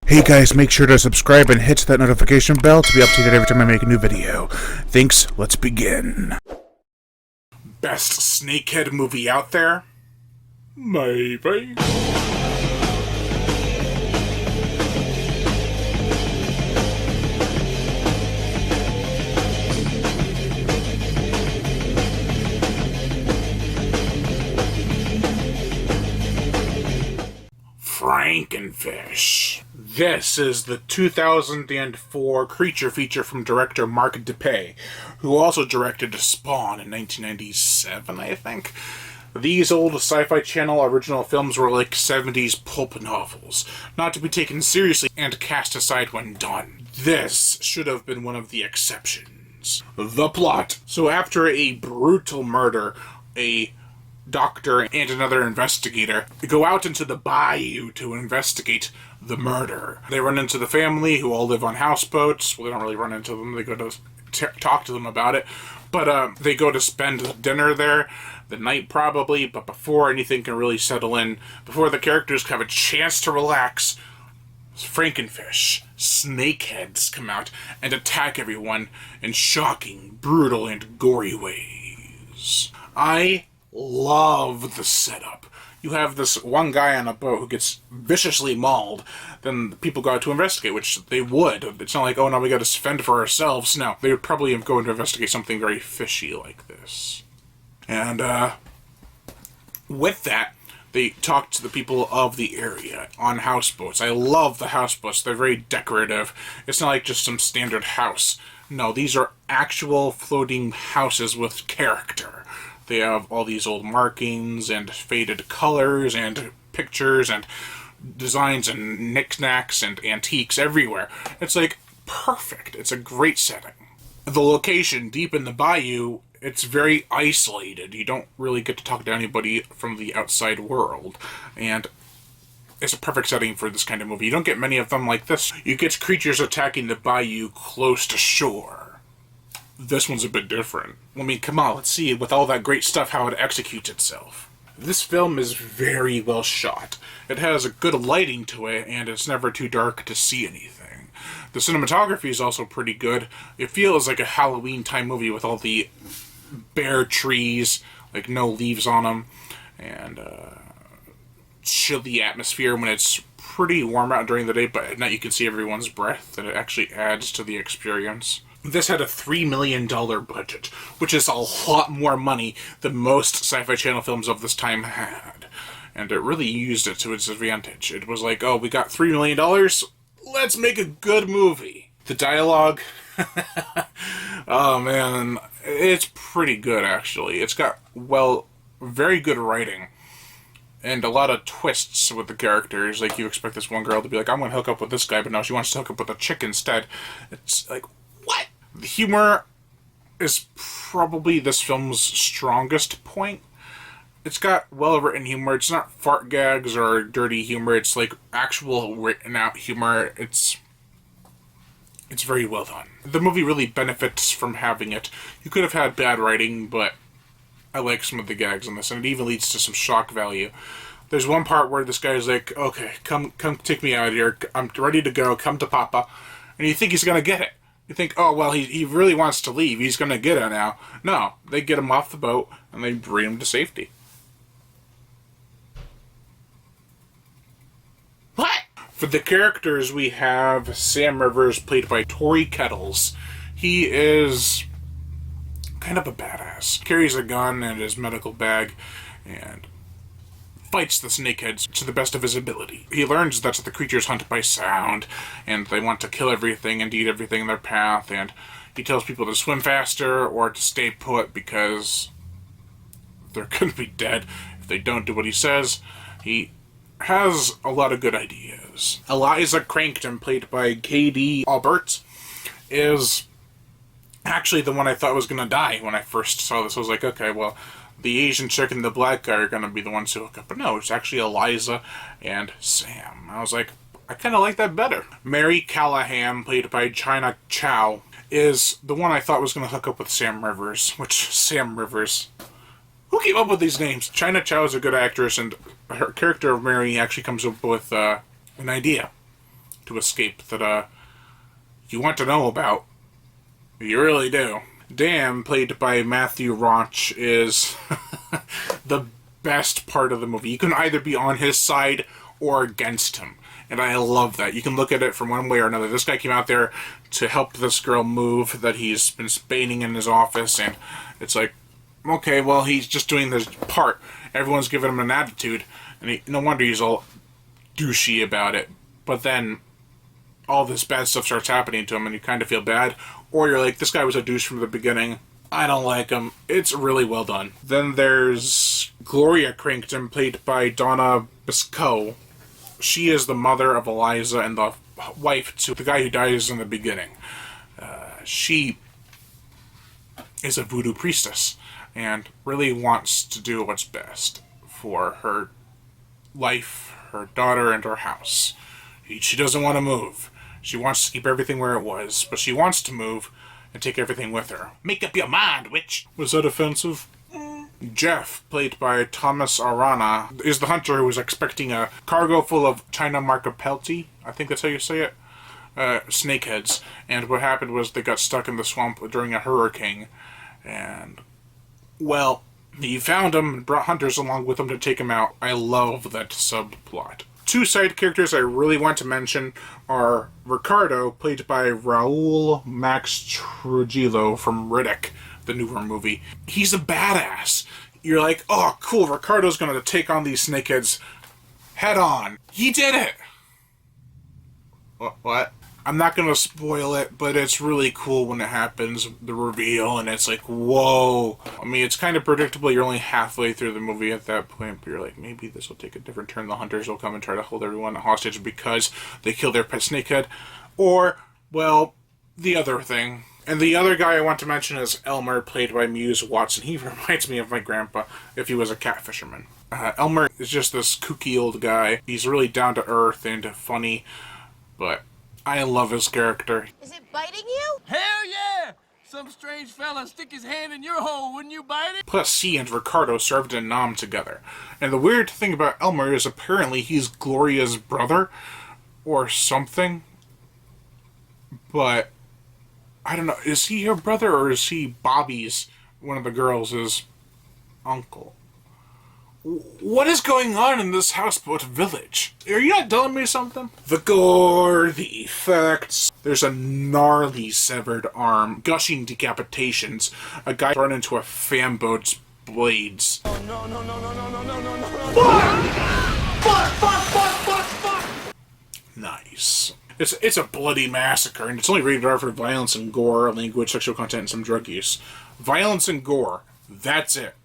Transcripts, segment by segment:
Hey guys, make sure to subscribe and hit that notification bell to be updated every time I make a new video. Thanks, let's begin. Best snakehead movie out there? Maybe. Frankenfish. This is the 2004 creature feature from director Mark DePay, who also directed Spawn in 1997, I think. These old Sci-Fi Channel original films were like 70s pulp novels, not to be taken seriously and cast aside when done. This should have been one of the exceptions. The plot. So after a brutal murder, a doctor and another investigator go out into the bayou to investigate the murder. They run into the family who all live on houseboats. Well, they don't really run into them. They go to talk to them about it. But they go to spend dinner there the night probably, but before anything can really settle in, before the characters have a chance to relax, Frankenfish, snakeheads come out and attack everyone in shocking, brutal, and gory ways. I love the setup. You have this one guy on a boat who gets viciously mauled, then the people go out to investigate, which they would. It's not like, oh, now we gotta fend for ourselves. No, they would probably go to investigate something very fishy like this. And, with that, they talk to the people of the area on houseboats. I love the houseboats. They're very decorative. It's not like just some standard house. No, these are actual floating houses with character. They have all these old markings and faded colors and pictures and designs and knickknacks and antiques everywhere. It's like perfect. It's a great setting. The location, deep in the bayou, it's very isolated. You don't really get to talk to anybody from the outside world. And it's a perfect setting for this kind of movie. You don't get many of them like this. You get creatures attacking the bayou close to shore. This one's a bit different. I mean, come on, let's see with all that great stuff how it executes itself. This film is very well shot. It has a good lighting to it, and it's never too dark to see anything. The cinematography is also pretty good. It feels like a Halloween-time movie with all the bare trees, like no leaves on them, and chilly atmosphere when it's pretty warm out during the day, but at night you can see everyone's breath, and it actually adds to the experience. This had a $3 million budget, which is a lot more money than most Sci-Fi Channel films of this time had. And it really used it to its advantage. It was like, oh, we got $3 million, let's make a good movie. The dialogue, oh man, it's pretty good actually. It's got, well, very good writing. And a lot of twists with the characters. Like, you expect this one girl to be like, I'm going to hook up with this guy, but now she wants to hook up with a chick instead. It's like, what? The humor is probably this film's strongest point. It's got well-written humor. It's not fart gags or dirty humor. It's like actual written-out humor. It's very well done. The movie really benefits from having it. You could have had bad writing, but I like some of the gags in this, and it even leads to some shock value. There's one part where this guy's like, okay, come take me out of here. I'm ready to go. Come to Papa. And you think he's going to get it. You think, oh, well, he really wants to leave. He's going to get it now. No, they get him off the boat, and they bring him to safety. What? For the characters, we have Sam Rivers, played by Tori Kettles. He is kind of a badass. Carries a gun in his medical bag, and fights the snakeheads to the best of his ability. He learns that the creatures hunt by sound, and they want to kill everything and eat everything in their path, and he tells people to swim faster or to stay put because they're going to be dead if they don't do what he says. He has a lot of good ideas. Eliza Crankton, played by K.D. Alberts, is actually the one I thought was going to die when I first saw this. I was like, okay, well, the Asian chick and the black guy are going to be the ones who hook up. But no, it's actually Eliza and Sam. I was like, I kind of like that better. Mary Callahan, played by China Chow, is the one I thought was going to hook up with Sam Rivers. Who came up with these names? China Chow is a good actress, and her character of Mary actually comes up with an idea. to escape that you want to know about. You really do. Dan, played by Matthew Roach, is the best part of the movie. You can either be on his side or against him. And I love that. You can look at it from one way or another. This guy came out there to help this girl move that he's been spaining in his office, and it's like, okay, well, he's just doing his part. Everyone's giving him an attitude, and no wonder he's all douchey about it. But then all this bad stuff starts happening to him, and you kind of feel bad. Or you're like, this guy was a douche from the beginning. I don't like him. It's really well done. Then there's Gloria Crankton, played by Donna Biscoe. She is the mother of Eliza and the wife to the guy who dies in the beginning. She is a voodoo priestess and really wants to do what's best for her life, her daughter, and her house. She doesn't want to move. She wants to keep everything where it was, but she wants to move and take everything with her. Make up your mind, witch! Was that offensive? Jeff, played by Thomas Arana, is the hunter who was expecting a cargo full of China Marcapelti, I think that's how you say it, snakeheads. And what happened was they got stuck in the swamp during a hurricane. And, well, he found them and brought hunters along with him to take him out. I love that subplot. Two side characters I really want to mention are Ricardo, played by Raul Max Trujillo from Riddick, the newer movie. He's a badass. You're like, oh, cool, Ricardo's gonna take on these snakeheads head on. He did it! What? I'm not gonna spoil it, but it's really cool when it happens, the reveal, and it's like, whoa. I mean, it's kind of predictable. You're only halfway through the movie at that point, but you're like, maybe this will take a different turn. The hunters will come and try to hold everyone hostage because they killed their pet snakehead. Or, well, the other thing. And the other guy I want to mention is Elmer, played by Muse Watson. He reminds me of my grandpa if he was a cat fisherman. Elmer is just this kooky old guy. He's really down to earth and funny, but I love his character. Is it biting you? Hell yeah! Some strange fella stick his hand in your hole, wouldn't you bite it? Plus, he and Ricardo served in Nam together. And the weird thing about Elmer is apparently he's Gloria's brother or something. But I don't know, is he her brother or is he Bobby's, one of the girls' uncle? What is going on in this houseboat village? Are you not telling me something? The gore, the effects. There's a gnarly severed arm, gushing decapitations, a guy thrown into a fan boat's blades. Oh, no, no, no, no, no, no, no, no, no, no. Fuck! Nice. It's a bloody massacre, and it's only rated R for violence and gore, language, sexual content, and some drug use. Violence and gore. That's it.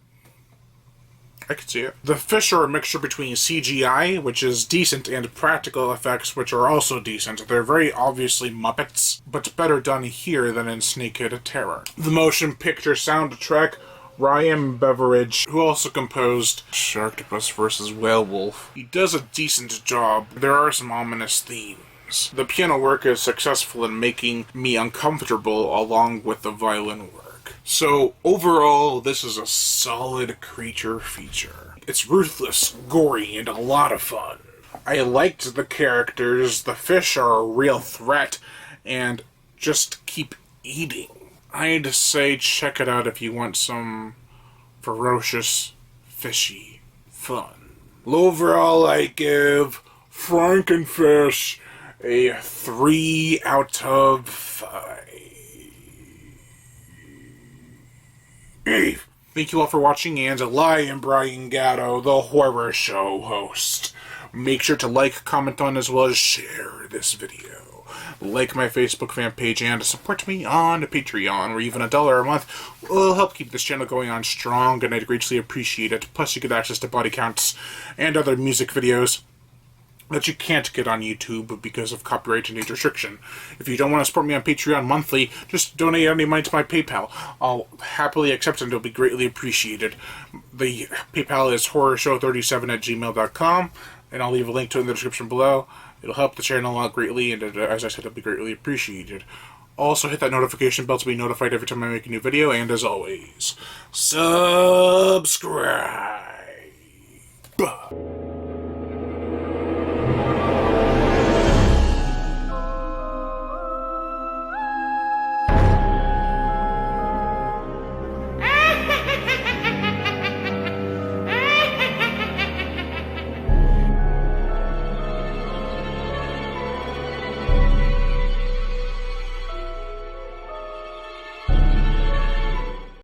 I could see it. The fish are a mixture between CGI, which is decent, and practical effects, which are also decent. They're very obviously Muppets, but better done here than in Snakehead Terror. The motion picture soundtrack, Ryan Beveridge, who also composed Sharktopus vs. Whalewolf. He does a decent job. There are some ominous themes. The piano work is successful in making me uncomfortable along with the violin work. So, overall, this is a solid creature feature. It's ruthless, gory, and a lot of fun. I liked the characters, the fish are a real threat, and just keep eating. I'd say check it out if you want some ferocious, fishy fun. Overall, I give Frankenfish a 3 out of 5. Thank you all for watching, and I am Brian Gatto, the horror show host. Make sure to like, comment on, as well as share this video. Like my Facebook fan page and support me on Patreon, where even $1 a month will help keep this channel going on strong, and I'd greatly appreciate it. Plus, you get access to body counts and other music videos that you can't get on YouTube because of copyright and age restriction. If you don't want to support me on Patreon monthly, just donate any money to my PayPal. I'll happily accept it and it'll be greatly appreciated. The PayPal is horrorshow37@gmail.com, and I'll leave a link to it in the description below. It'll help the channel out greatly, and as I said, it'll be greatly appreciated. Also, hit that notification bell to be notified every time I make a new video, and as always, subscribe.